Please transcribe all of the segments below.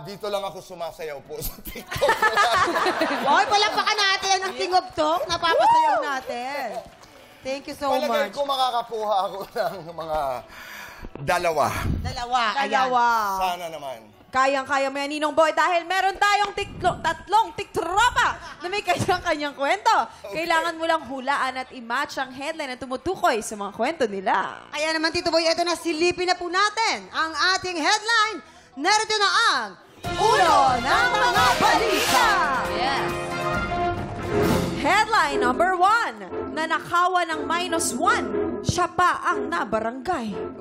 Dito lang ako sumasayaw po sa TikTok. Oy, palapakan natin ang King of Talk. Napapasayaw natin. Thank you so Palagay much. ko makakakuha ako ng mga dalawa. Dalawa. Sana naman. Kayang-kaya mo yan, Ninong Boy, dahil meron tayong tatlong tiktropa na may kanyang-kanyang kwento. Okay. Kailangan mo lang hulaan at i-match ang headline na tumutukoy sa mga kwento nila. Kaya naman, Tito Boy, ito na, silipin na po natin ang ating headline. Narito na ang Ulo ng Mga Balita! Yes. Headline number 1. Nanakawan ng -1. Siya pa ang nabarangay.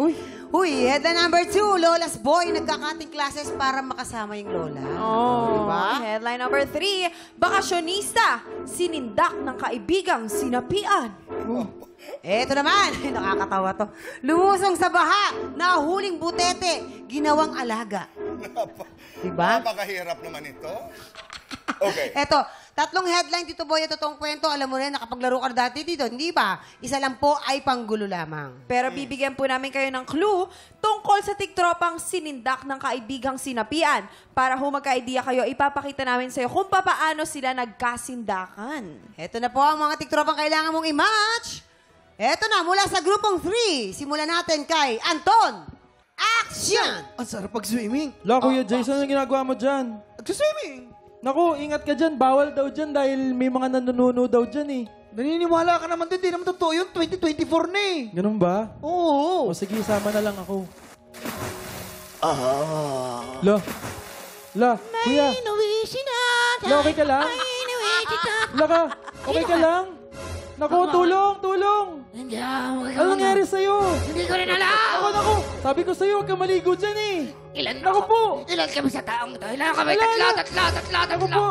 Uy, headline number 2. Lola's boy nagkakating classes para makasama yung lola. Diba? Headline number 3. Bakasyonista. Sinindak ng kaibigang sinapian. Eto naman, nakakatawa to. Lumusong sa baha, nahuling butete, ginawang alaga. Diba? Napakahirap naman ito. Okay. Eto, tatlong headline, Tito Boy, at totoong kwento. Alam mo rin, nakapaglaro ka dati dito, hindi ba? Isa lang po ay panggulo lamang. Pero bibigyan po namin kayo ng clue tungkol sa tiktropang sinindak ng kaibigang sinapian. Para ho magka-idea kayo, ipapakita namin sa'yo kung paano sila nagkasindakan. Eto na po ang mga tiktropang kailangan mong i-match. Eto na, mula sa grupong 3. Simulan natin kay Anton. Action! Ang sarap pag-swimming. La, Kuya Jason, ano ginagawa mo dyan? Nag-swimming. Naku, ingat ka dyan. Bawal daw dyan dahil may mga nanununo daw dyan eh. Naniniwala ka naman din. Di naman totoo yun. 2024 na eh. Ganun ba? Oo. O sige, sama na lang ako. La, Kuya. La, okay ka lang? La ka, okay ka lang? Naku, tulong! Ano nangyari sa'yo? Hindi ko rin alam. Naku, sabi ko sa'yo, huwag ka maligo dyan eh. Naku po! Ilan kami sa taong to? Ilan kami? Wala, Tatlo. Naku po!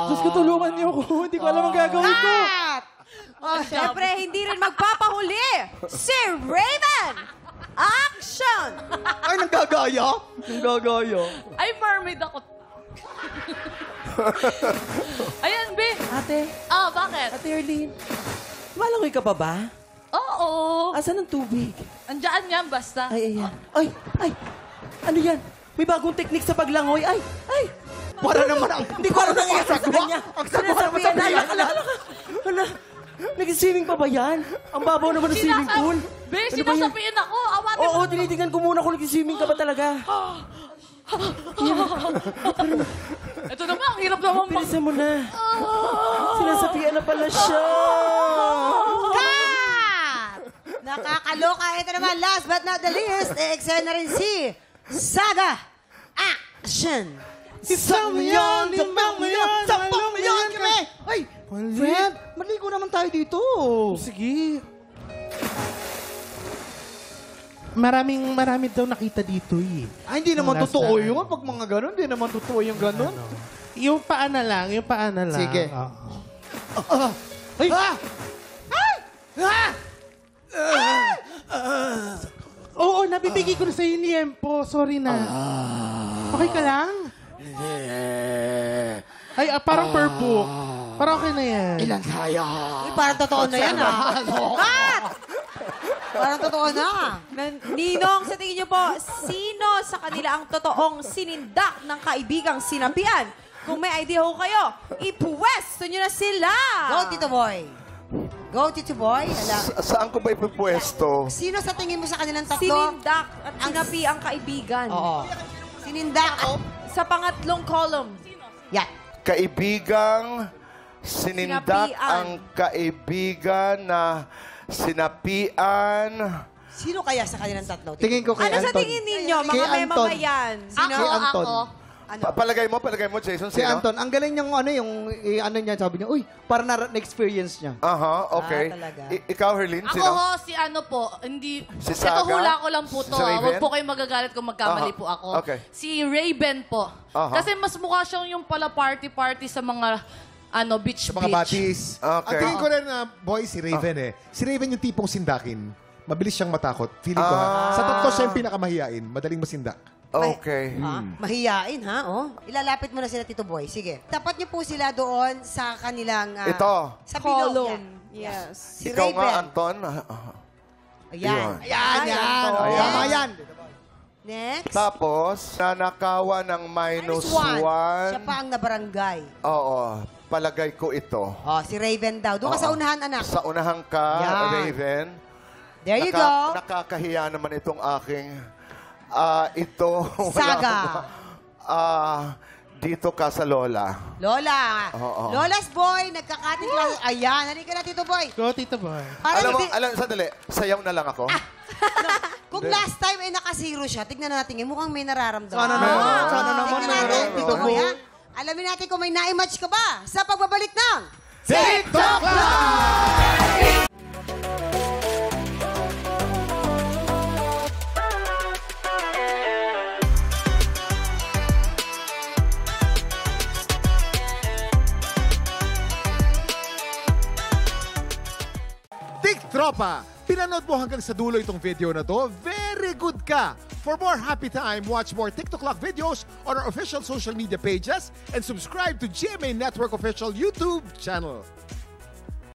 Diyos ko, tulungan niyo ako. Hindi ko alam ang gagawin ko. Siyempre, hindi rin magpapahuli si Raven! Action! Ay, nanggagaya? Nanggagaya. Ay, mermaid ako. Ayan, be. Ate, Bakit? Ate Erlene, malangoy ka pa ba? Oo. Asan ang tubig? Andiyan yan, basta. Ay, ayan. Ay! Ano yan? May bagong teknik sa paglangoy. Ay! Para naman ang... Hindi ko alam nangyayari sa kanya. Ang sabi yan. Hala, nag-swimming pa ba yan? Ang babaw naman ng swimming pool. Be, Ano ba yan? sinasabihin ako. Awatin Oo, mo. tinitingnan ko muna kung nag-swimming ka ba talaga. Ito naman, ang hirap naman Bilisan mo na. Sinasapian na pala siya. Cut! Nakakaloka. Ito naman, last but not the least, eksena rin si Saga. Action! Isang milyon kami! Ay, friend, maligo naman tayo dito. Sige. Marami daw nakita dito eh. Ay, hindi naman Last totoo time. yun. Pag mga ganun, hindi naman totoo yung ganun. Yung paa na lang. Sige. Oo. Ay! Oo, nabibigay ko na sa'yo yung liempo. Sorry na. Okay ka lang? Ay, parang per book. Parang okay na yan. Ilan tayo? Uy, parang totoo na yan, Cut! Parang totoo na. Ninong, sa tingin niyo po, sino sa kanila ang totoong sinindak ng kaibigang sinapian? Kung may idea ho kayo, ipwesto niyo na sila! Go, Tito Boy. Go, Tito Boy. Saan ko ba ipipwesto? Sino sa tingin mo sa kanilang tatlo? Sinindak at sinapi ang kaibigan. Oo. Sinindak. Sa pangatlong column. Yan. Kaibigang sinindak Sinapian. ang kaibigan na sinapian. Sino kaya sa kanilang tatlo? Tingin ko kay Ano Anton. sa tingin ninyo, Kay mga Anton. mamayan? Kay Anton. Ano? Palagay mo, Jason, Si sino? Anton, ang galing niyang ano niya, sabi niya, uy, para na-experience niya. Aha, okay. talaga. Ikaw, Herlin, Ako sino? ho, si ano po, hindi... Si Ito Saga? hula ko lang po to. Si Raven? Huwag po kayong magagalit kung magkamali Aha. po ako. Okay. Si Raven po. Aha. Kasi mas mukha siyang yung pala party-party sa mga beach. Sa mga batis. Okay. Ang tingin ko rin na, boy, si Raven eh. Si Raven yung tipong sindakin. Mabilis siyang matakot. Feeling ko ha. Sa tatlo siya yung pinakamahiyain. Madaling masindak. Okay. Mahiyain, ha? Oh. Ilalapit mo na sila, Tito Boy. Sige. Tapat niyo po sila doon sa kanilang... Ito. Sa pillow. Column. Yan. Yes. Si Ikaw Raven. nga, Anton. Ayan. Ayun. Ayan. Ayan. Tama yan. Next. Tapos, nanakawan ng Minus -1. 1. Siya pa ang nabarangay. Oo, palagay ko ito. Oh, si Raven daw. Doon ka sa Oo. unahan, anak. Sa unahan ka, Yan. Raven. There you go. Nakakahiya naman itong aking, ito. Saga. Dito ka sa Lola. Lola. Oo. Lola's boy, nagkakating class. Ayan, halika na, Tito Boy. Go, Tito Boy. Parang Sandali, sayaw na lang ako. Kung last time ay naka-zero siya, tignan natin. Mukhang may nararamdaman. Sana naman. Sana naman Tignan natin, meron. Tito Boy, ha? Alamin natin kung may na-match ka ba sa pagbabalik ng TikTok Tropa, pinanood mo hanggang sa dulo itong video na to, very good ka! For more happy time, watch more TikTok Lock videos on our official social media pages and subscribe to GMA Network official YouTube channel.